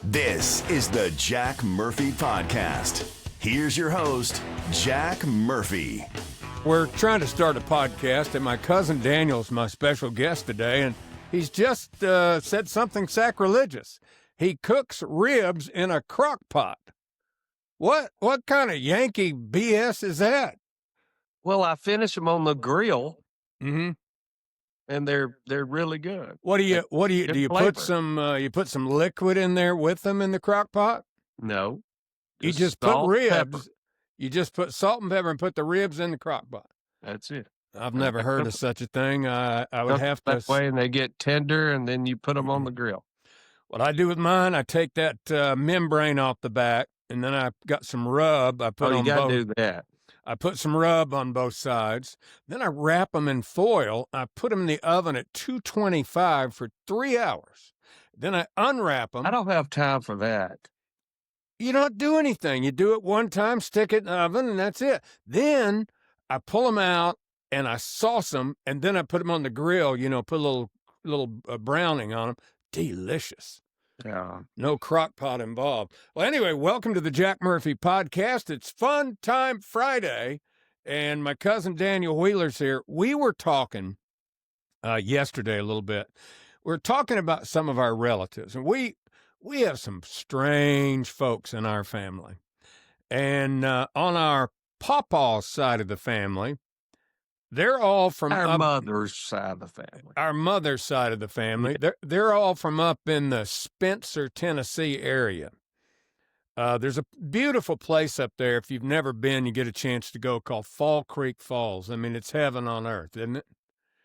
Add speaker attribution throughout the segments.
Speaker 1: This is the Jack Murphy Podcast. Here's your host, Jack Murphy.
Speaker 2: We're trying to start a podcast, and my cousin Daniel's my special guest today, and he's just said something sacrilegious. He cooks ribs in a crock pot. What kind of Yankee BS is that?
Speaker 3: Well, I finish them on the grill,
Speaker 2: Mm-hmm.
Speaker 3: and they're really good.
Speaker 2: Do you
Speaker 3: Good
Speaker 2: put
Speaker 3: flavor.
Speaker 2: you put some liquid in there with them in the crock pot?
Speaker 3: No,
Speaker 2: You just put
Speaker 3: salt,
Speaker 2: ribs.
Speaker 3: pepper.
Speaker 2: You just put salt and pepper and put the ribs in the crock pot.
Speaker 3: That's it.
Speaker 2: I've never heard of such a thing. I would
Speaker 3: Cook
Speaker 2: have to.
Speaker 3: that way, and they get tender, and then you put them on the grill.
Speaker 2: What I do with mine, I take that membrane off the back, and then I got some rub. I put
Speaker 3: Oh, you
Speaker 2: on
Speaker 3: got
Speaker 2: both.
Speaker 3: to do that.
Speaker 2: I put some rub on both sides. Then I wrap them in foil. I put them in the oven at 225 for 3 hours. Then I unwrap them.
Speaker 3: I don't have time for that.
Speaker 2: You don't do anything. You do it one time, stick it in the oven, and that's it. Then I pull them out and I sauce them, and then I put them on the grill. Put a little browning on them. Delicious.
Speaker 3: Yeah.
Speaker 2: No crock pot involved. Well, anyway, welcome to the Jack Murphy Podcast. It's Fun Time Friday, and my cousin Daniel Wheeler's here. We were talking yesterday a little bit. We're talking about some of our relatives, and we have some strange folks in our family. And on our pawpaw side of the family, they're all from
Speaker 3: Our mother's side of the family.
Speaker 2: Our mother's side of the family. They're all from up in the Spencer, Tennessee area. There's a beautiful place up there. If you've never been, you get a chance to go, called Fall Creek Falls. I mean, it's heaven on earth, isn't it?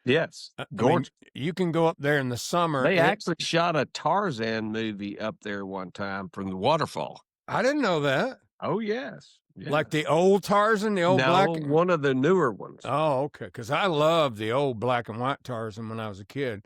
Speaker 3: Yes.
Speaker 2: I mean,
Speaker 3: Gorgeous.
Speaker 2: you can go up there in the summer.
Speaker 3: They actually shot a Tarzan movie up there one time from the waterfall.
Speaker 2: I didn't know that.
Speaker 3: Oh, yes. Yeah.
Speaker 2: Like the old Tarzan, the old black.
Speaker 3: one of the newer ones.
Speaker 2: Oh, okay. Because I loved the old black and white Tarzan when I was a kid.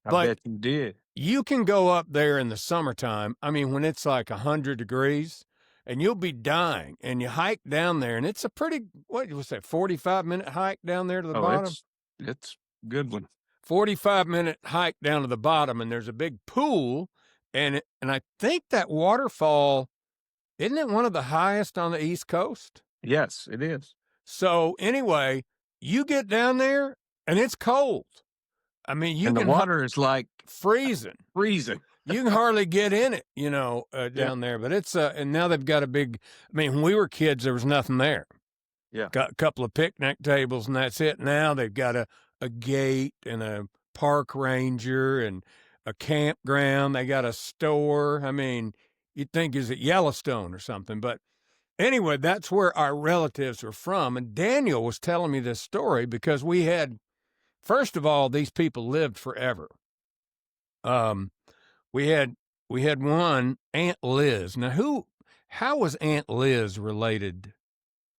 Speaker 3: I
Speaker 2: But
Speaker 3: bet you did.
Speaker 2: you can go up there in the summertime. I mean, when it's like 100 degrees, and you'll be dying. And you hike down there, and it's a pretty, 45-minute hike down there to the bottom?
Speaker 3: It's good one.
Speaker 2: 45-minute hike down to the bottom, and there's a big pool, and I think that waterfall, isn't it one of the highest on the East Coast?
Speaker 3: Yes, it is.
Speaker 2: So anyway, you get down there, and it's cold. I mean,
Speaker 3: And the water is like
Speaker 2: freezing.
Speaker 3: freezing.
Speaker 2: You can hardly get in it, down there. But it's and now they've got a big. I mean, when we were kids, there was nothing there.
Speaker 3: Yeah.
Speaker 2: Got a couple of picnic tables, and that's it. Now they've got a gate and a park ranger and a campground. They got a store. I mean, you'd think is it Yellowstone or something. But anyway, that's where our relatives are from. And Daniel was telling me this story because we had, first of all, these people lived forever. We had one, Aunt Liz. Now, how was Aunt Liz related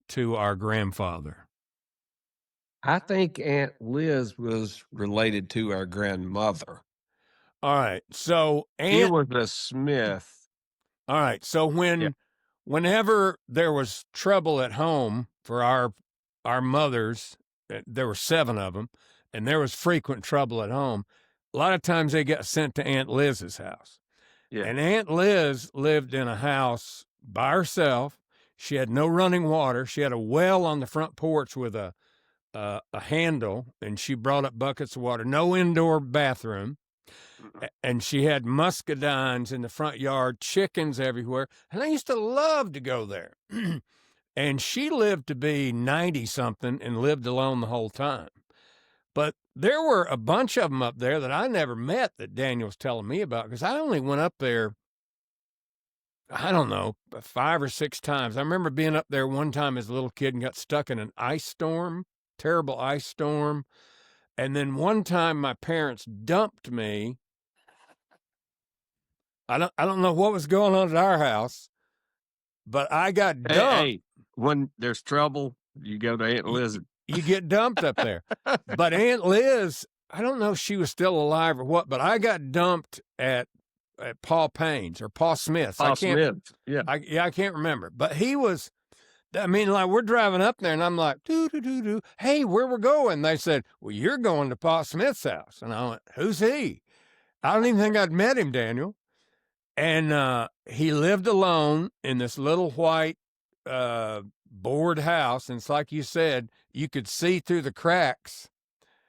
Speaker 2: to our grandfather?
Speaker 3: I think Aunt Liz was related to our grandmother.
Speaker 2: All right, so
Speaker 3: She was a Smith.
Speaker 2: All right, so whenever there was trouble at home for our mothers, there were 7 of them, and there was frequent trouble at home. A lot of times they got sent to Aunt Liz's house.
Speaker 3: Yeah.
Speaker 2: And Aunt Liz lived in a house by herself. She had no running water. She had a well on the front porch with a handle, and she brought up buckets of water. No indoor bathroom. And she had muscadines in the front yard, chickens everywhere. And I used to love to go there. And she lived to be 90-something and lived alone the whole time. But there were a bunch of them up there that I never met that Daniel was telling me about, because I only went up there, I don't know, 5 or 6 times. I remember being up there one time as a little kid and got stuck in an ice storm, terrible ice storm. And then one time my parents dumped me. I don't know what was going on at our house, but I got dumped.
Speaker 3: Hey, when there's trouble, you go to Aunt Liz.
Speaker 2: You get dumped up there. But Aunt Liz, I don't know if she was still alive or what, but I got dumped at Paul Payne's or Paul Smith's.
Speaker 3: Smith. Yeah.
Speaker 2: I can't remember. But he was, I mean, like we're driving up there and I'm like, hey, where we're going? They said, well, you're going to Paul Smith's house. And I went, who's he? I don't even think I'd met him, Daniel. And he lived alone in this little white board house. And it's like you said, you could see through the cracks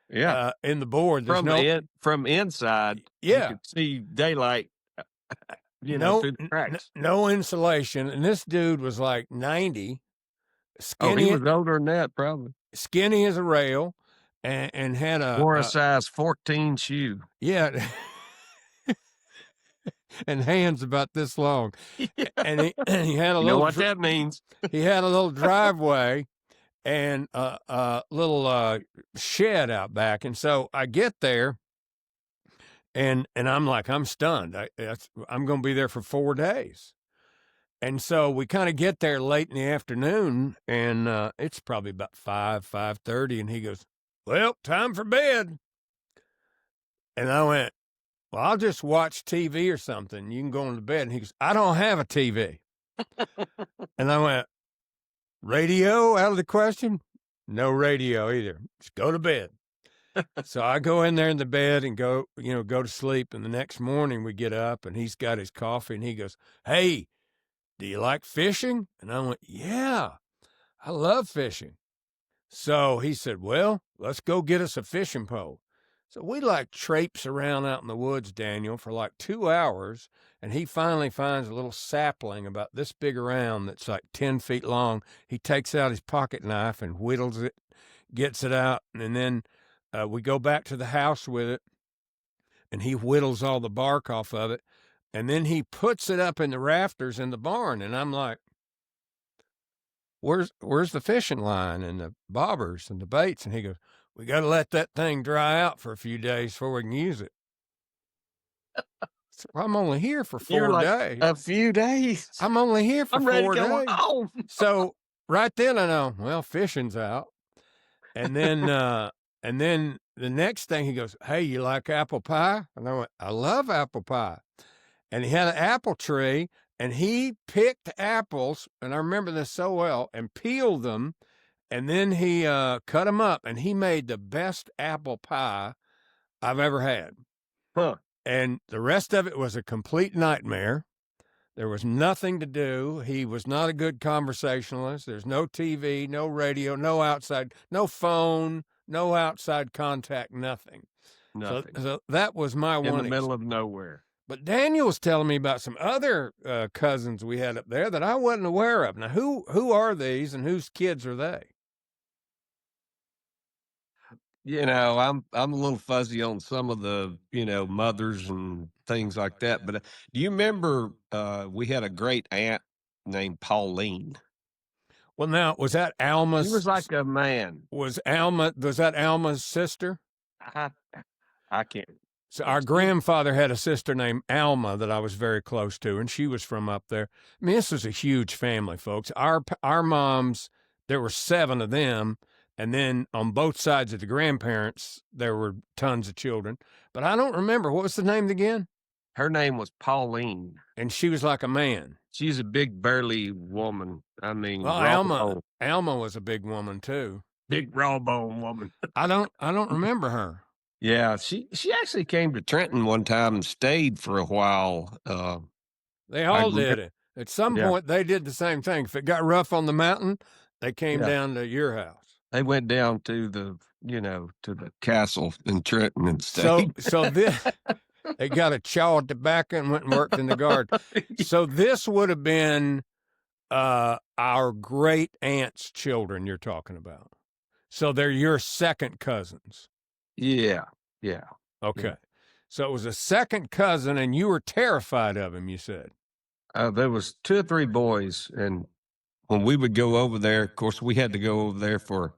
Speaker 2: in the board. There's
Speaker 3: from inside, you
Speaker 2: yeah,
Speaker 3: could see daylight, through the cracks.
Speaker 2: no insulation. And this dude was like 90,
Speaker 3: Oh, he
Speaker 2: skinny,
Speaker 3: was older than that, probably.
Speaker 2: skinny as a rail, and had
Speaker 3: Wore a size 14 shoe.
Speaker 2: yeah, and hands about this long. And he had a
Speaker 3: You know
Speaker 2: little
Speaker 3: what that means?
Speaker 2: he had a little driveway and a little shed out back. And so I get there, and I'm like, I'm stunned. I'm going to be there for 4 days. And so we kind of get there late in the afternoon, and it's probably about 5:30, and he goes, "Well, time for bed." And I went, "Well, I'll just watch TV or something. You can go into bed." And he goes, "I don't have a TV." And I went, "Radio out of the question?" "No radio either. Just go to bed." So I go in there in the bed and go to sleep. And the next morning we get up, and he's got his coffee, and he goes, "Hey, do you like fishing?" And I went, "Yeah, I love fishing." So he said, "Well, let's go get us a fishing pole." So we traipse around out in the woods, Daniel, for 2 hours. And he finally finds a little sapling about this big around that's 10 feet long. He takes out his pocket knife and whittles it, gets it out. And then we go back to the house with it, and he whittles all the bark off of it. And then he puts it up in the rafters in the barn. And I'm like, where's the fishing line and the bobbers and the baits? And he goes, "We got to let that thing dry out for a few days before we can use it." So I'm only here for 4 days.
Speaker 3: A few days.
Speaker 2: I'm only here for
Speaker 3: I'm ready
Speaker 2: 4
Speaker 3: to
Speaker 2: days.
Speaker 3: go home.
Speaker 2: So right then I know, well, fishing's out. And then the next thing he goes, "Hey, you like apple pie?" And I went, "I love apple pie." And he had an apple tree, and he picked apples, and I remember this so well, and peeled them, and then he cut them up, and he made the best apple pie I've ever had.
Speaker 3: Huh.
Speaker 2: And the rest of it was a complete nightmare. There was nothing to do. He was not a good conversationalist. There's no TV, no radio, no outside, no phone, no outside contact, nothing.
Speaker 3: Nothing.
Speaker 2: So that was my one.
Speaker 3: In the middle of nowhere.
Speaker 2: But Daniel was telling me about some other cousins we had up there that I wasn't aware of. Now, who are these, and whose kids are they?
Speaker 3: I'm a little fuzzy on some of the, mothers and things like that. But do you remember we had a great aunt named Pauline?
Speaker 2: Well, now, was that Alma's?
Speaker 3: She was like a man.
Speaker 2: Was that Alma's sister?
Speaker 3: I can't.
Speaker 2: So our grandfather had a sister named Alma that I was very close to, and she was from up there. I mean, this was a huge family, folks. Our moms, there were 7 of them, and then on both sides of the grandparents, there were tons of children. But I don't remember. What was the name again?
Speaker 3: Her name was Pauline.
Speaker 2: And she was like a man.
Speaker 3: She's a big, burly woman. I mean,
Speaker 2: well, Alma was a big woman too.
Speaker 3: Big raw bone woman.
Speaker 2: I don't remember her.
Speaker 3: Yeah, she actually came to Trenton one time and stayed for a while.
Speaker 2: They all did it. At some point, they did the same thing. If it got rough on the mountain, they came down to your house.
Speaker 3: They went down to the castle in Trenton and stayed.
Speaker 2: So this, they got a chaw of tobacco and went and worked in the garden. So this would have been our great aunt's children you're talking about. So they're your second cousins.
Speaker 3: Yeah.
Speaker 2: Okay.
Speaker 3: Yeah.
Speaker 2: So it was a second cousin, and you were terrified of him, you said.
Speaker 3: There was 2 or 3 boys, and when we would go over there, of course, we had to go over there for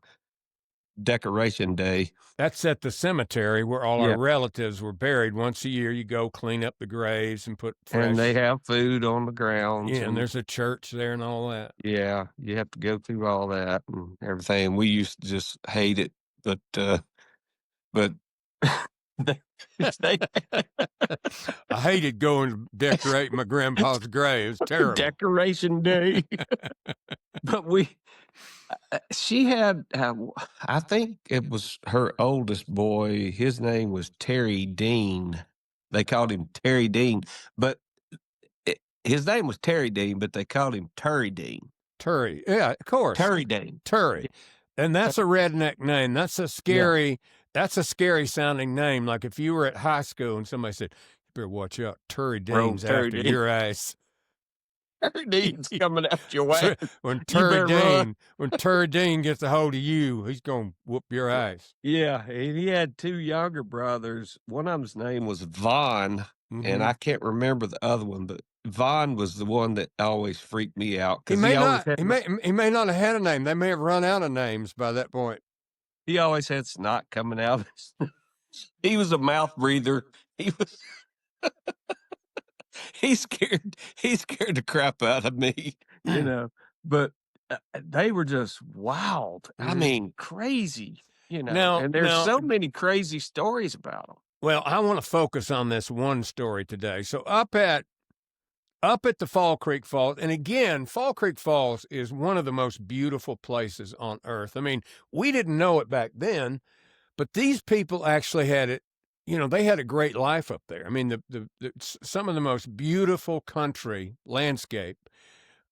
Speaker 3: Decoration Day.
Speaker 2: That's at the cemetery where all our relatives were buried. Once a year, you go clean up the graves and put fresh...
Speaker 3: And they have food on the grounds.
Speaker 2: Yeah, and there's a church there and all that.
Speaker 3: Yeah, you have to go through all that and everything. We used to just hate it, but
Speaker 2: I hated going to decorate my grandpa's grave. It was terrible.
Speaker 3: Decoration Day. But she had, I think it was her oldest boy. His name was Terry Dean. They called him Terry Dean. But his name was Terry Dean, but they called him Turry Dean.
Speaker 2: Turry. Yeah, of course.
Speaker 3: Turry Dean.
Speaker 2: Turry. And that's a redneck name. That's a scary sounding name. Like if you were at high school and somebody said, "You better watch out, Turry Dean's
Speaker 3: Turry
Speaker 2: after
Speaker 3: Dean.
Speaker 2: your ass."
Speaker 3: Turry Dean's coming after your way.
Speaker 2: When Turry Dean gets a hold of you, he's gonna whoop your ass.
Speaker 3: Yeah, and he had two younger brothers. One of them's name was Vaughn, and I can't remember the other one, but Vaughn was the one that always freaked me out.
Speaker 2: He may not have had a name. They may have run out of names by that point.
Speaker 3: He always had snot coming out. He was a mouth breather. He was. He scared the crap out of me, you know. But they were just wild. I mean, crazy, you know. And there's so many crazy stories about them.
Speaker 2: Well, I want to focus on this one story today. So up at the Fall Creek Falls, and again, Fall Creek Falls is one of the most beautiful places on earth. I mean, we didn't know it back then, but these people actually had it. You know, they had a great life up there. I mean, some of the most beautiful country landscape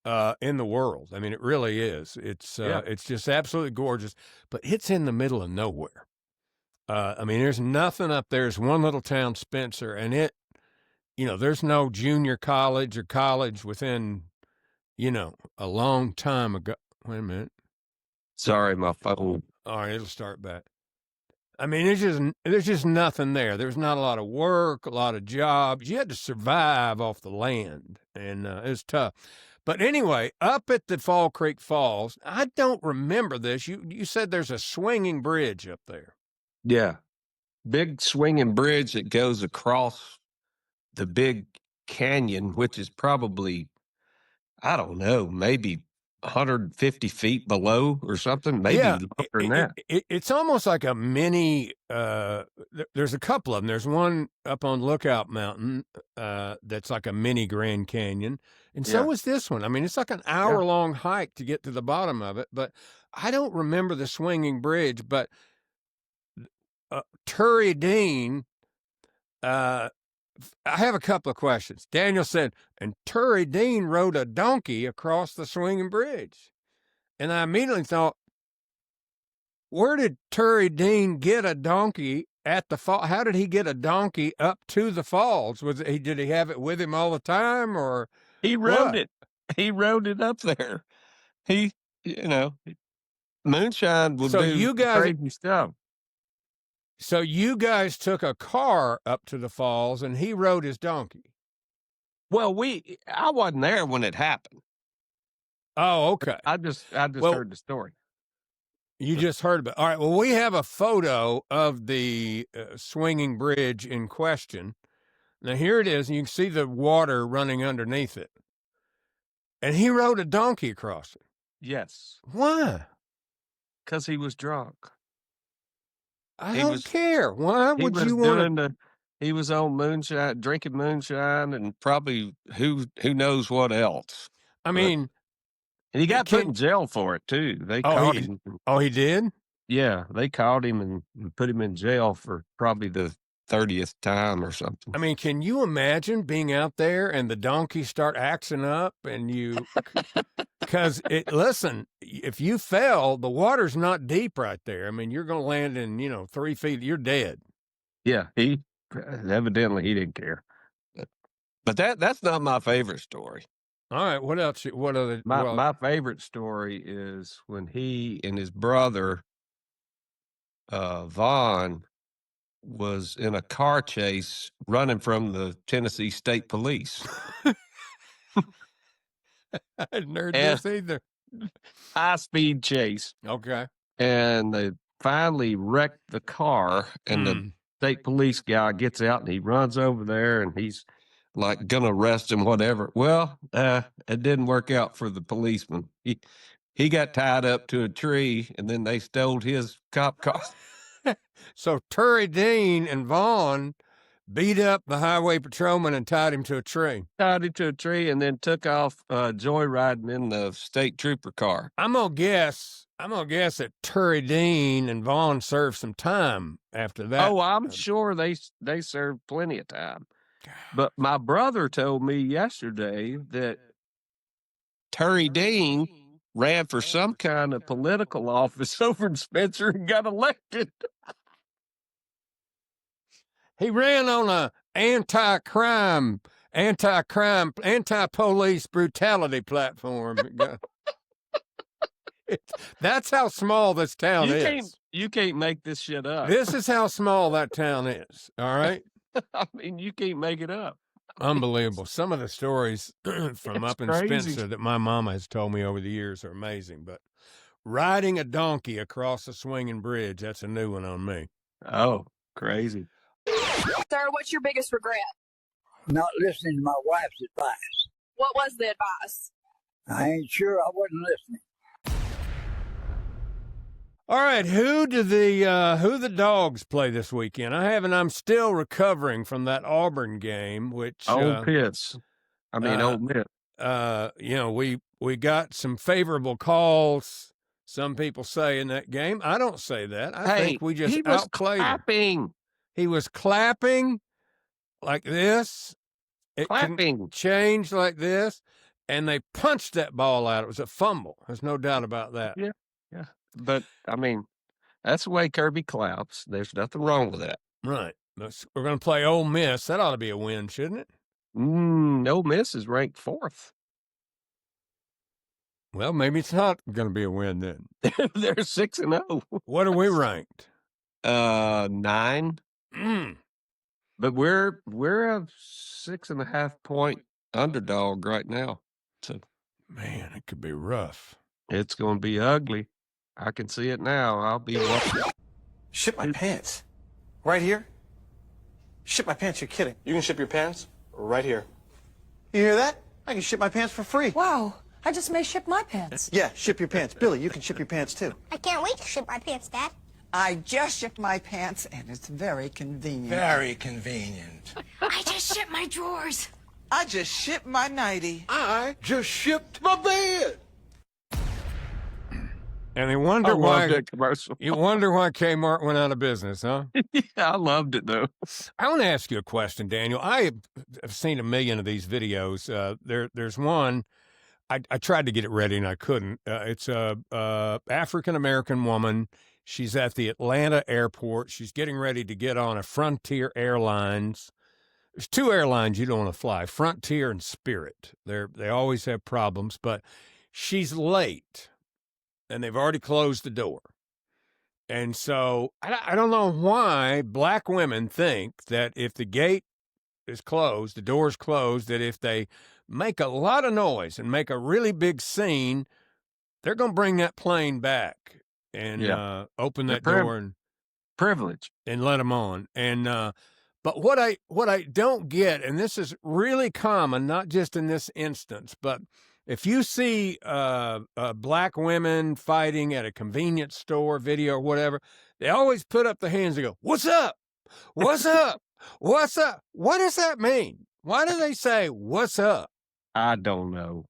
Speaker 2: in the world. I mean, it really is. It's just absolutely gorgeous, but it's in the middle of nowhere. I mean, there's nothing up there. There's one little town, Spencer, and there's no junior college or college within, a long time ago. Wait a minute.
Speaker 3: Sorry, my phone.
Speaker 2: All right, it'll start back. I mean, there's just nothing there. There's not a lot of work, a lot of jobs. You had to survive off the land, and it was tough. But anyway, up at the Fall Creek Falls, I don't remember this. You said there's a swinging bridge up there.
Speaker 3: Yeah, big swinging bridge that goes across the big canyon, which is probably, I don't know, maybe 150 feet below or something, maybe longer than that.
Speaker 2: It's almost like a mini, there's a couple of them. There's one up on Lookout Mountain that's like a mini Grand Canyon. And so is this one. I mean, it's like an hour-long hike to get to the bottom of it. But I don't remember the swinging bridge. But Turry Dean, I have a couple of questions. Daniel said, and Turry Dean rode a donkey across the swinging bridge. And I immediately thought, where did Turry Dean get a donkey at the fall? How did he get a donkey up to the falls? Did he have it with him all the time, or
Speaker 3: he rode it? He rode it up there. Moonshine would do crazy stuff.
Speaker 2: So you guys took a car up to the falls, and he rode his donkey.
Speaker 3: Well, I wasn't there when it happened.
Speaker 2: Oh, okay.
Speaker 3: I just heard the story.
Speaker 2: You just heard about it. All right. Well, we have a photo of the swinging bridge in question. Now, here it is. And you can see the water running underneath it. And he rode a donkey across it.
Speaker 3: Yes.
Speaker 2: Why?
Speaker 3: Because he was drunk.
Speaker 2: I don't care. Why would you want to?
Speaker 3: He was on moonshine, drinking moonshine, and probably who knows what else.
Speaker 2: I mean,
Speaker 3: and he got put in jail for it too. They caught him.
Speaker 2: Oh, he did?
Speaker 3: Yeah, they caught him and put him in jail for probably the 30th time or something.
Speaker 2: I mean, can you imagine being out there and the donkeys start axing up and you? Because listen, if you fell, the water's not deep right there. I mean, you're going to land in 3 feet. You're dead.
Speaker 3: Yeah, evidently he didn't care. But that's not my favorite story.
Speaker 2: All right, what else? What other?
Speaker 3: My favorite story is when he and his brother, Vaughn, was in a car chase running from the Tennessee State Police.
Speaker 2: I hadn't heard this either.
Speaker 3: High-speed chase.
Speaker 2: Okay.
Speaker 3: And they finally wrecked the car, and the state police guy gets out, and he runs over there, and he's like going to arrest him, whatever. Well, it didn't work out for the policeman. He got tied up to a tree, and then they stole his cop car.
Speaker 2: So Turry Dean and Vaughn beat up the highway patrolman and tied him to a tree.
Speaker 3: Tied him to a tree and then took off joyriding in the state trooper car.
Speaker 2: I'm gonna guess that Turry Dean and Vaughn served some time after that.
Speaker 3: Oh, I'm sure they served plenty of time. But my brother told me yesterday that Terry Dean ran for some kind of political office over in Spencer and got elected.
Speaker 2: He ran on a anti-police brutality platform. That's how small this town is.
Speaker 3: You can't make this shit up.
Speaker 2: This is how small that town is. All right.
Speaker 3: I mean, you can't make it up.
Speaker 2: Unbelievable. Some of the stories from up in
Speaker 3: crazy.
Speaker 2: Spencer that my mama has told me over the years are amazing. But riding a donkey across a swinging bridge, that's a new one on me.
Speaker 3: Oh, crazy.
Speaker 4: Sir, what's your biggest regret?
Speaker 5: Not listening to my wife's advice.
Speaker 4: What was the advice?
Speaker 5: I ain't sure I wasn't listening.
Speaker 2: All right, who the Dogs play this weekend? I'm still recovering from that Auburn game, which
Speaker 3: Ole Miss. Ole Miss.
Speaker 2: We got some favorable calls. Some people say in that game. I don't say that. I think we just outplayed him. He was clapping like this. It can change like this, and they punched that ball out. It was a fumble. There's no doubt about that.
Speaker 3: Yeah. But, that's the way Kirby claps. There's nothing wrong with that.
Speaker 2: Right. We're going to play Ole Miss. That ought to be a win, shouldn't it?
Speaker 3: Ole Miss is ranked 4th.
Speaker 2: Well, maybe it's not going to be a win then.
Speaker 3: They're 6-0.
Speaker 2: What are we ranked?
Speaker 3: 9. But we're a 6.5 point underdog right now. So,
Speaker 2: man, it could be rough.
Speaker 3: It's going to be ugly. I can see it now. I'll be watching.
Speaker 6: Ship my pants. Right here? Ship my pants, you're kidding. You can ship your pants right here. You hear that? I can ship my pants for free.
Speaker 7: Wow, I just may ship my pants.
Speaker 6: Yeah, ship your pants. Billy, you can ship your pants too.
Speaker 8: I can't wait to ship my pants, Dad.
Speaker 9: I just shipped my pants, and it's very convenient.
Speaker 6: Very convenient.
Speaker 8: I just shipped my drawers.
Speaker 9: I just shipped my nightie.
Speaker 6: I just shipped my bed.
Speaker 2: And they wonder why
Speaker 3: that commercial.
Speaker 2: You wonder why Kmart went out of business, huh?
Speaker 3: Yeah, I loved it though.
Speaker 2: I want to ask you a question, Daniel. I have seen a million of these videos. There's one. I tried to get it ready and I couldn't. It's a African American woman. She's at the Atlanta airport. She's getting ready to get on a Frontier Airlines. There's 2 airlines you don't want to fly: Frontier and Spirit. They always have problems, but she's late. And they've already closed the door. And so I don't know why black women think that if the gate is closed, the door's closed, that if they make a lot of noise and make a really big scene, they're going to bring that plane back and open that door and
Speaker 3: privilege
Speaker 2: and let them on. And but what I don't get, and this is really common, not just in this instance, but if you see black women fighting at a convenience store video or whatever, they always put up their hands and go, "What's up? What's up? What's up?" What does that mean? Why do they say, "What's up"?
Speaker 3: I don't know.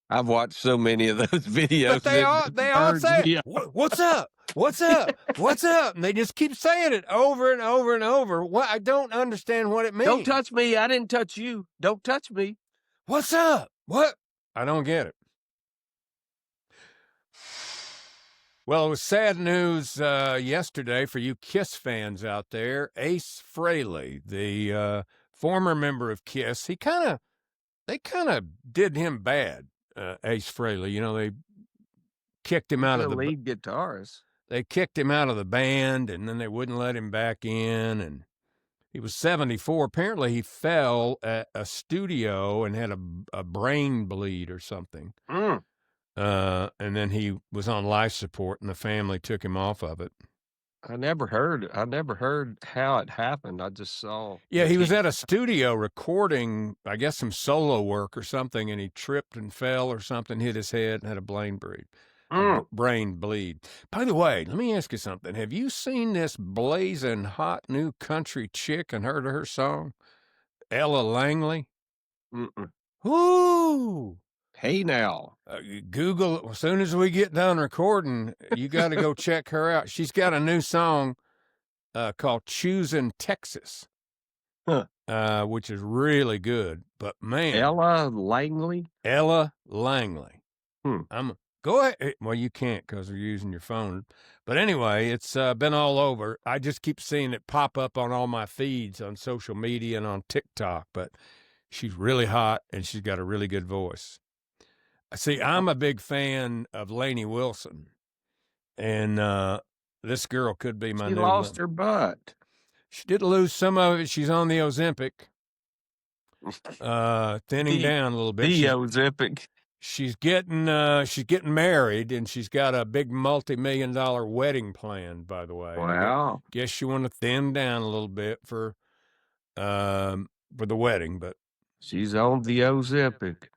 Speaker 3: I've watched so many of those videos.
Speaker 2: But they all say, "What's up? What's up? What's up?" And they just keep saying it over and over and over. What I don't understand what it means.
Speaker 3: Don't touch me. I didn't touch you. Don't touch me.
Speaker 2: What's up? What? I don't get it. Well, it was sad news yesterday for you Kiss fans out there. Ace Frehley, the former member of Kiss, they kind of did him bad. Ace Frehley, they kicked him out of the
Speaker 3: lead guitarist.
Speaker 2: They kicked him out of the band, and then they wouldn't let him back in, and he was 74. Apparently, he fell at a studio and had a brain bleed or something. And then he was on life support, and the family took him off of it.
Speaker 3: I never heard how it happened. I just saw.
Speaker 2: Yeah, he was at a studio recording, I guess, some solo work or something, and he tripped and fell or something, hit his head, and had a brain bleed. By the way, let me ask you something. Have you seen this blazing hot new country chick and heard of her song? Ella Langley? Woo!
Speaker 3: Hey now.
Speaker 2: Google, as soon as we get done recording, you got to go check her out. She's got a new song called Choosing Texas. which is really good. But man,
Speaker 3: Ella Langley.
Speaker 2: Ella Langley.
Speaker 3: Hmm.
Speaker 2: Go ahead. Well, you can't because you're using your phone. But anyway, it's been all over. I just keep seeing it pop up on all my feeds on social media and on TikTok. But she's really hot and she's got a really good voice. See, I'm a big fan of Lainey Wilson, and this girl could be my
Speaker 3: She
Speaker 2: new
Speaker 3: lost
Speaker 2: one.
Speaker 3: her butt.
Speaker 2: She did lose some of it. She's on the Ozempic, thinning down a little bit.
Speaker 3: The Ozempic.
Speaker 2: She's getting married, and she's got a big multi-million-dollar wedding planned, by the way.
Speaker 3: Wow.
Speaker 2: Guess she want to thin down a little bit for the wedding, but
Speaker 3: she's on the Ozempic.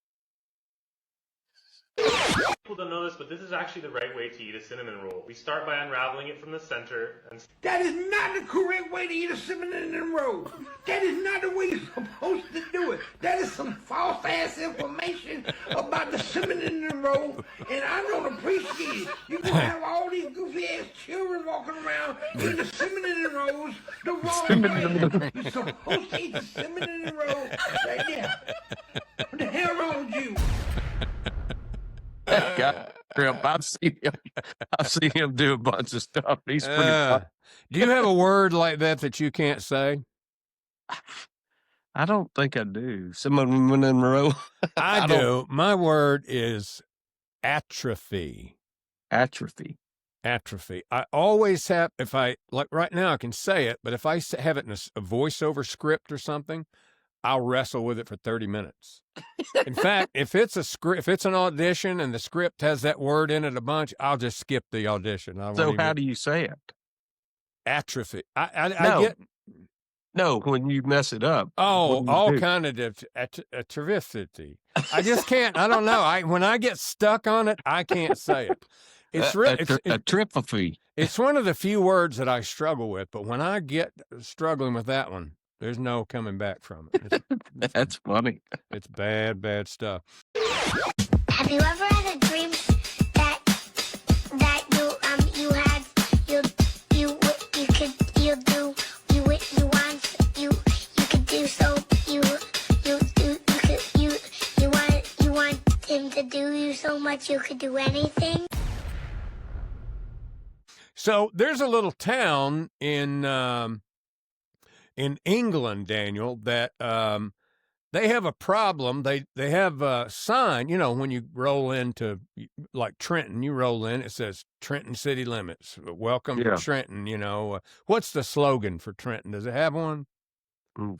Speaker 10: People don't know this, but this is actually the right way to eat a cinnamon roll. We start by unraveling it from the center. And
Speaker 11: that is not the correct way to eat a cinnamon roll. That is not the way you're supposed to do it. That is some false-ass information about the cinnamon roll, and I don't appreciate it. You're going to have all these goofy-ass children walking around eating the cinnamon rolls the wrong way. You're supposed to eat the cinnamon roll right there. What the hell wrong with you?
Speaker 3: God, Trip, I've seen him do a bunch of stuff. He's pretty fun.
Speaker 2: Do you have a word like that you can't say?
Speaker 3: I don't think I do. Cinnamon in a row.
Speaker 2: I do. My word is atrophy.
Speaker 3: Atrophy.
Speaker 2: I always have, if I, like right now I can say it, but if I have it in a voiceover script or something, I'll wrestle with it for 30 minutes. In fact, if it's an audition and the script has that word in it a bunch, I'll just skip the audition.
Speaker 3: So how do you say it?
Speaker 2: Atrophy. I get.
Speaker 3: No, when you mess it up.
Speaker 2: Oh, all kind of atrophy. I just can't. I don't know. When I get stuck on it, I can't say it. It's
Speaker 3: atrophy.
Speaker 2: It's one of the few words that I struggle with, but when I get struggling with that one, there's no coming back from it.
Speaker 3: That's funny.
Speaker 2: It's bad stuff.
Speaker 8: Have you ever had a dream that you could do anything?
Speaker 2: So there's a little town in England, Daniel, that they have a problem. They have a sign, when you roll into like Trenton, you roll in, it says Trenton city limits. Welcome to Trenton, What's the slogan for Trenton? Does it have one?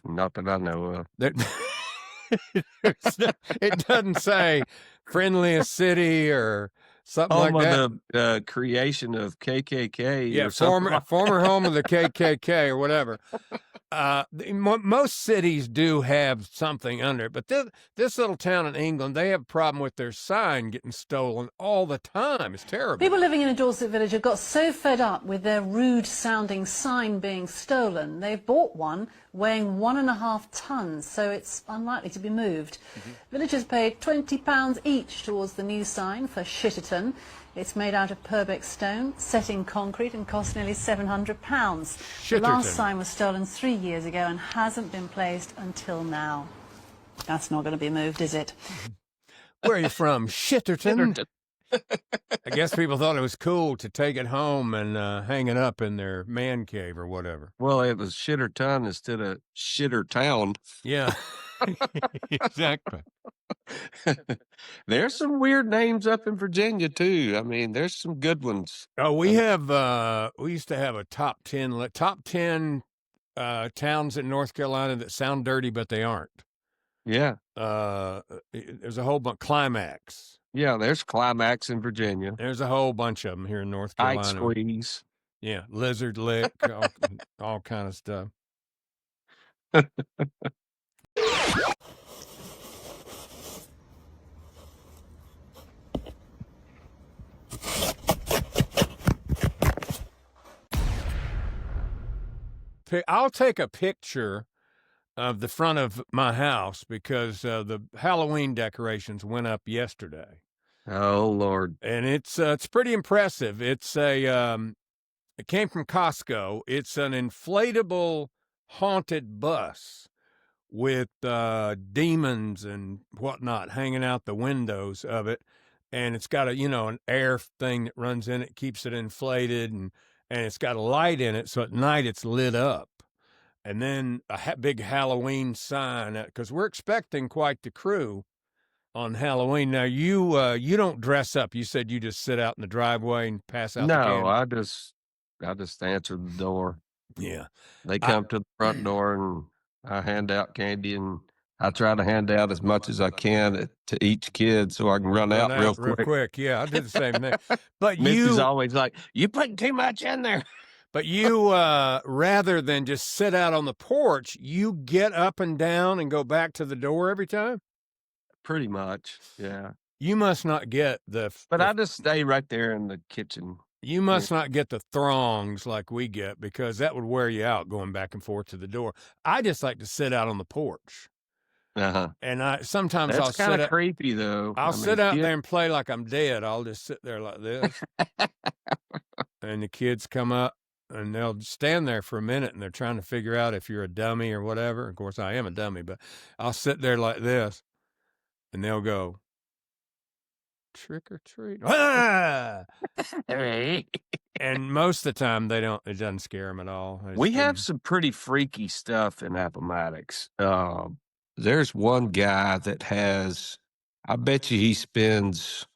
Speaker 3: Not that I know of.
Speaker 2: It doesn't say friendliest city or something like that.
Speaker 3: The creation of KKK.
Speaker 2: Yeah,
Speaker 3: or
Speaker 2: former home of the KKK or whatever. Most cities do have something under it, but this little town in England, they have a problem with their sign getting stolen all the time. It's terrible.
Speaker 7: People living in a Dorset village have got so fed up with their rude-sounding sign being stolen, they've bought one weighing 1.5 tons, so it's unlikely to be moved. Villagers paid £20 each towards the new sign for Shitterton. It's made out of Purbeck stone, set in concrete, and cost nearly £700. The last sign was stolen 3 years ago and hasn't been placed until now. That's not going to be moved, is it?
Speaker 2: Where are you from? Shitterton? I guess people thought it was cool to take it home and hang it up in their man cave or whatever.
Speaker 3: Well, it was Shitterton instead of Shittertown.
Speaker 2: Yeah, exactly.
Speaker 3: There's some weird names up in Virginia too. I mean, there's some good ones.
Speaker 2: Oh, we used to have a top 10 towns in North Carolina that sound dirty, but they aren't.
Speaker 3: Yeah.
Speaker 2: There's a whole bunch. Climax.
Speaker 3: Yeah, there's Climax in Virginia.
Speaker 2: There's a whole bunch of them here in North Carolina.
Speaker 3: Tight Squeeze.
Speaker 2: Yeah, Lizard Lick, all kind of stuff. I'll take a picture of the front of my house because the Halloween decorations went up yesterday.
Speaker 3: Oh Lord!
Speaker 2: And it's pretty impressive. It's it came from Costco. It's an inflatable haunted bus with demons and whatnot hanging out the windows of it. And it's got an air thing that runs in it, keeps it inflated, and it's got a light in it. So at night it's lit up. And then a big Halloween sign, because we're expecting quite the crew on Halloween. Now, you don't dress up. You said you just sit out in the driveway and pass out the
Speaker 3: No,
Speaker 2: candy.
Speaker 3: I just answer the door.
Speaker 2: Yeah.
Speaker 3: They come to the front door and I hand out candy, and I try to hand out as much as I can to each kid so I can run out real quick.
Speaker 2: Yeah, I did the same thing. But
Speaker 3: Missy's always like, "You putting too much in there."
Speaker 2: But you, rather than just sit out on the porch, you get up and down and go back to the door every time?
Speaker 3: Pretty much, yeah.
Speaker 2: You must not get
Speaker 3: But I just stay right there in the kitchen.
Speaker 2: You must not get the throngs like we get, because that would wear you out going back and forth to the door. I just like to sit out on the porch.
Speaker 3: Uh-huh.
Speaker 2: And sometimes
Speaker 3: That's
Speaker 2: I'll sit
Speaker 3: kind of
Speaker 2: out,
Speaker 3: creepy, though.
Speaker 2: I'll sit out there and play like I'm dead. I'll just sit there like this. And the kids come up and they'll stand there for a minute and they're trying to figure out if you're a dummy or whatever. Of course, I am a dummy, but I'll sit there like this and they'll go, trick or treat. Ah! And most of the time it doesn't scare them at all.
Speaker 3: We have some pretty freaky stuff in Appomattox. There's one guy that has, I bet you he spends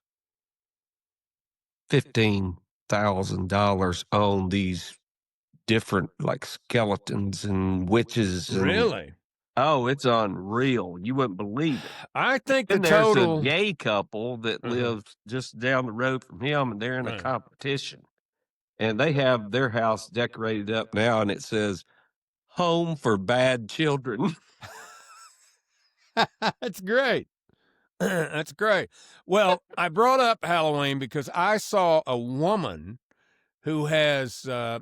Speaker 3: $15,000 on these different like skeletons and witches.
Speaker 2: Really?
Speaker 3: Oh, it's unreal. You wouldn't believe it.
Speaker 2: I think
Speaker 3: and
Speaker 2: the
Speaker 3: there's
Speaker 2: total
Speaker 3: a gay couple that lives just down the road from him, and they're in a competition. And they have their house decorated up now, and it says, "Home for Bad Children."
Speaker 2: That's great. That's great. Well, I brought up Halloween because I saw a woman who has, I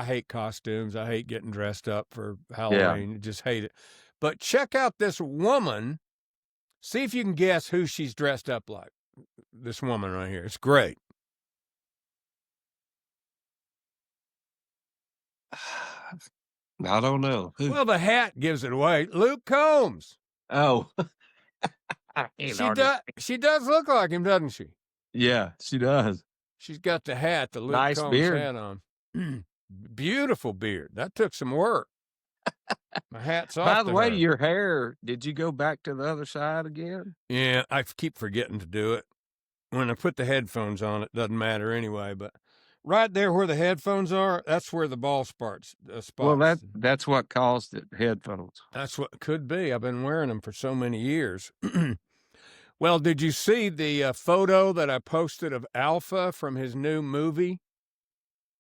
Speaker 2: hate costumes. I hate getting dressed up for Halloween. Just hate it. But check out this woman. See if you can guess who she's dressed up like. This woman right here. It's great.
Speaker 3: I don't know.
Speaker 2: Well, the hat gives it away. Luke Combs.
Speaker 3: Oh.
Speaker 2: She does look like him, doesn't she?
Speaker 3: Yeah, she does.
Speaker 2: She's got the hat, the Luke
Speaker 3: Nice
Speaker 2: Combs
Speaker 3: beard.
Speaker 2: hat on. Beautiful beard. That took some work. My hat's off.
Speaker 3: By the
Speaker 2: to
Speaker 3: way,
Speaker 2: her.
Speaker 3: your hair, did you go back to the other side again?
Speaker 2: Yeah, I keep forgetting to do it. When I put the headphones on, it doesn't matter anyway. But right there where the headphones are, that's where the ball spots.
Speaker 3: Well, that's what caused it, headphones.
Speaker 2: That's what it could be. I've been wearing them for so many years. Well, did you see the photo that I posted of Alpha from his new movie?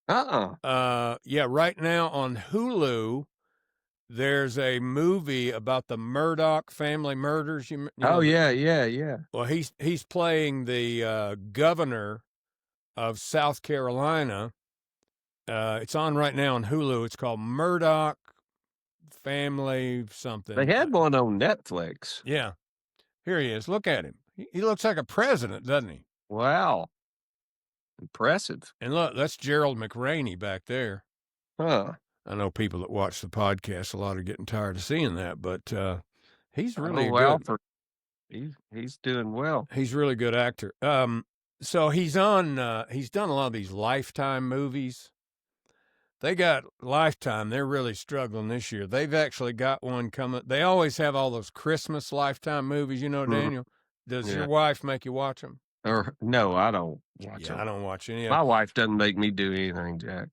Speaker 2: Yeah, right now on Hulu, there's a movie about the Murdoch family murders. You know,
Speaker 3: yeah.
Speaker 2: Well, he's playing the governor of South Carolina. It's on right now on Hulu. It's called Murdoch Family something.
Speaker 3: They had one on Netflix.
Speaker 2: Yeah. Here he is. Look at him. He looks like a president, doesn't he?
Speaker 3: Wow. Impressive.
Speaker 2: And look, that's Gerald McRaney back there.
Speaker 3: Huh.
Speaker 2: I know people that watch the podcast, a lot are getting tired of seeing that, but he's really
Speaker 3: good.
Speaker 2: He's
Speaker 3: doing well.
Speaker 2: He's a really good actor. So he's done a lot of these Lifetime movies. They got Lifetime. They're really struggling this year. They've actually got one coming. They always have all those Christmas Lifetime movies, Daniel. Does your wife make you watch them?
Speaker 3: Or no, I don't watch them.
Speaker 2: I don't watch any of
Speaker 3: My
Speaker 2: them.
Speaker 3: wife doesn't make me do anything, Jack.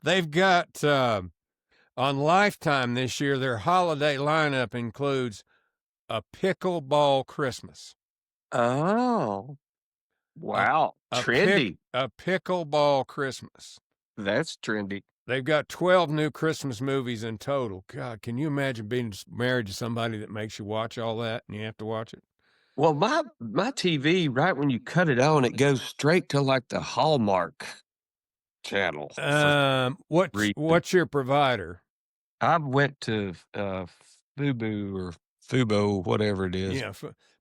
Speaker 2: They've got on Lifetime this year, their holiday lineup includes a pickleball Christmas.
Speaker 3: Oh, wow. Trendy.
Speaker 2: A pickleball Christmas.
Speaker 3: That's trendy.
Speaker 2: They've got 12 new Christmas movies in total. God, can you imagine being married to somebody that makes you watch all that and you have to watch it?
Speaker 3: Well, my TV, right when you cut it on, it goes straight to like the Hallmark channel.
Speaker 2: What's your provider?
Speaker 3: I went to Fubo or Fubo, whatever it is.
Speaker 2: Yeah,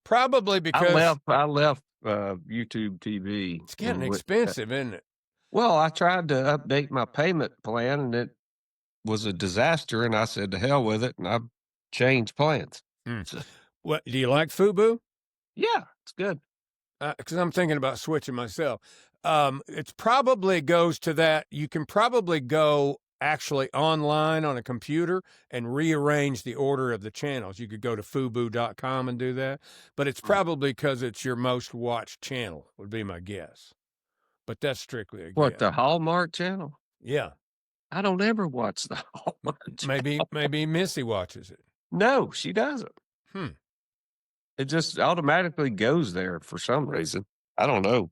Speaker 2: probably because
Speaker 3: I left YouTube TV.
Speaker 2: It's getting expensive, isn't it?
Speaker 3: Well, I tried to update my payment plan, and it was a disaster, and I said to hell with it, and I changed plans. So,
Speaker 2: What do you like FUBU?
Speaker 3: yeah, it's good.
Speaker 2: Because I'm thinking about switching myself. It's probably goes to that. You can probably go actually online on a computer and rearrange the order of the channels. You could go to fubu.com and do that, but it's probably because it's your most watched channel, would be my guess. But that's strictly a
Speaker 3: What,
Speaker 2: guess.
Speaker 3: the Hallmark channel?
Speaker 2: Yeah.
Speaker 3: I don't ever watch the Hallmark channel.
Speaker 2: Maybe Missy watches it.
Speaker 3: No, she doesn't. It just automatically goes there for some reason. I don't know.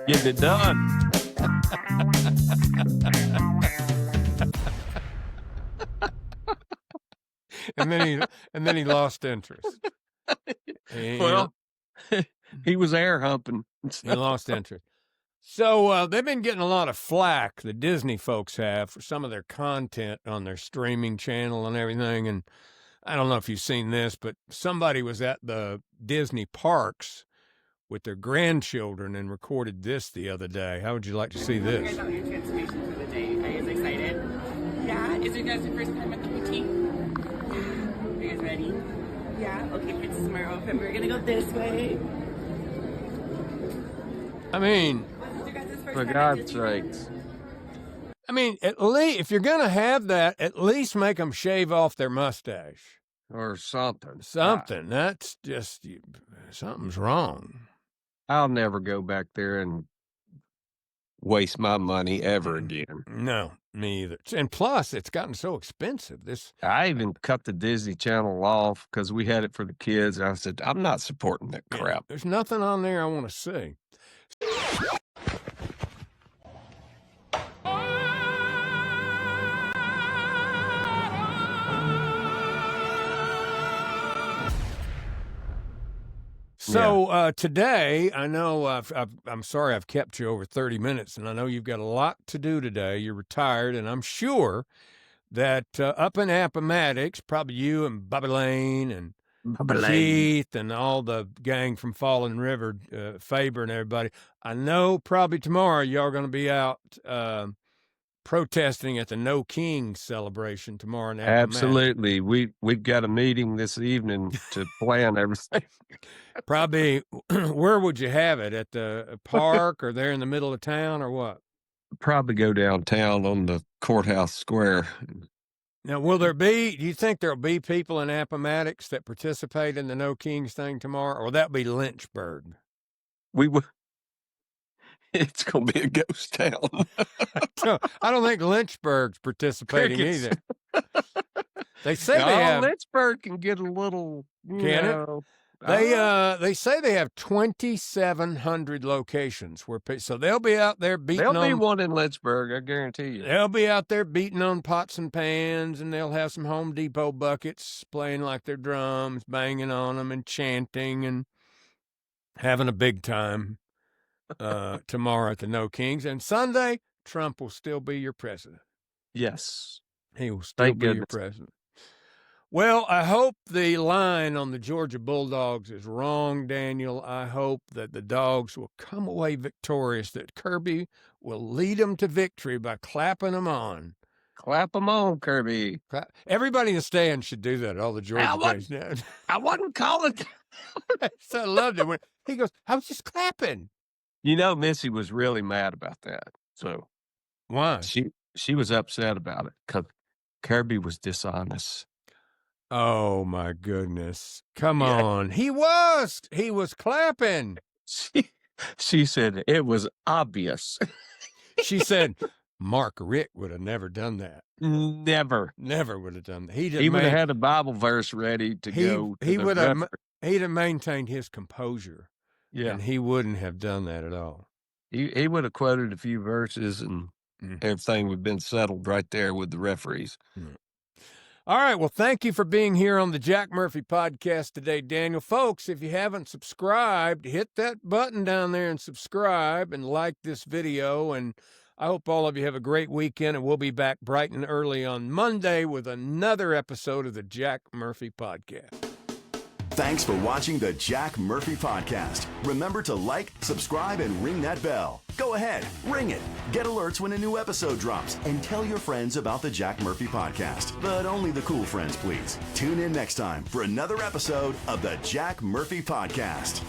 Speaker 3: Getting it done.
Speaker 2: and then he lost interest.
Speaker 3: Well, he was air humping.
Speaker 2: He lost interest. So they've been getting a lot of flack, the Disney folks have, for some of their content on their streaming channel and everything. And I don't know if you've seen this, but somebody was at the Disney parks with their grandchildren and recorded this the other day. How would you like to see this?
Speaker 12: Your transformation for the day. Are you guys excited? Yeah? Is it guys your first time at the boutique? Are you guys ready? Yeah? Okay, Princess Marvel, we're gonna go this way.
Speaker 2: I mean,
Speaker 3: for God's sakes.
Speaker 2: I mean, at least if you're going to have that, at least make them shave off their mustache
Speaker 3: or something.
Speaker 2: Something. That's just something's wrong.
Speaker 3: I'll never go back there and waste my money ever again.
Speaker 2: No, me either. And plus, it's gotten so expensive.
Speaker 3: I even cut the Disney Channel off because we had it for the kids. I said, I'm not supporting that crap.
Speaker 2: There's nothing on there I want to see. So today, I know I'm sorry I've kept you over 30 minutes, and I know you've got a lot to do today. You're retired, and I'm sure that up in Appomattox, probably you and Bobby Lane and Keith and all the gang from Fallen River, Faber and everybody, I know probably tomorrow y'all are going to be out protesting at the No Kings celebration tomorrow in Appomattox.
Speaker 3: Absolutely. We've got a meeting this evening to plan everything.
Speaker 2: Probably, where would you have it? At the park or there in the middle of town or what?
Speaker 3: Probably go downtown on the courthouse square.
Speaker 2: Now, do you think there'll be people in Appomattox that participate in the No Kings thing tomorrow? Or will that be Lynchburg?
Speaker 3: It's going to be a ghost town.
Speaker 2: I don't think Lynchburg's participating either. They say they have.
Speaker 3: Lynchburg can get a little.
Speaker 2: They say they have 2,700 locations so they'll be out there beating.
Speaker 3: There'll be one in Lynchburg, I guarantee you.
Speaker 2: They'll be out there beating on pots and pans, and they'll have some Home Depot buckets playing like their drums, banging on them and chanting and having a big time tomorrow at the No Kings. And Sunday, Trump will still be your president.
Speaker 3: Yes.
Speaker 2: He will still be your president. Well, I hope the line on the Georgia Bulldogs is wrong, Daniel. I hope that the Dogs will come away victorious, that Kirby will lead them to victory by clapping them on.
Speaker 3: Clap them on, Kirby.
Speaker 2: Everybody in the stand should do that, all the Georgia guys.
Speaker 3: I wasn't calling.
Speaker 2: So I loved it when he goes, I was just clapping.
Speaker 3: You know, Missy was really mad about that. So
Speaker 2: why?
Speaker 3: She was upset about it because Kirby was dishonest.
Speaker 2: Oh my goodness. Come on. He was clapping.
Speaker 3: She said it was obvious.
Speaker 2: She said Mark Richt would have never done that.
Speaker 3: Never
Speaker 2: would have done that.
Speaker 3: He would have had a Bible verse ready to go.
Speaker 2: He'd have maintained his composure.
Speaker 3: Yeah.
Speaker 2: And he wouldn't have done that at all.
Speaker 3: He would have quoted a few verses and everything would have been settled right there with the referees.
Speaker 2: All right. Well, thank you for being here on the Jack Murphy podcast today, Daniel. Folks, if you haven't subscribed, hit that button down there and subscribe and like this video. And I hope all of you have a great weekend, and we'll be back bright and early on Monday with another episode of the Jack Murphy Podcast.
Speaker 1: Thanks for watching the Jack Murphy Podcast. Remember to like, subscribe, and ring that bell. Go ahead, ring it. Get alerts when a new episode drops, and tell your friends about the Jack Murphy Podcast. But only the cool friends, please. Tune in next time for another episode of the Jack Murphy Podcast.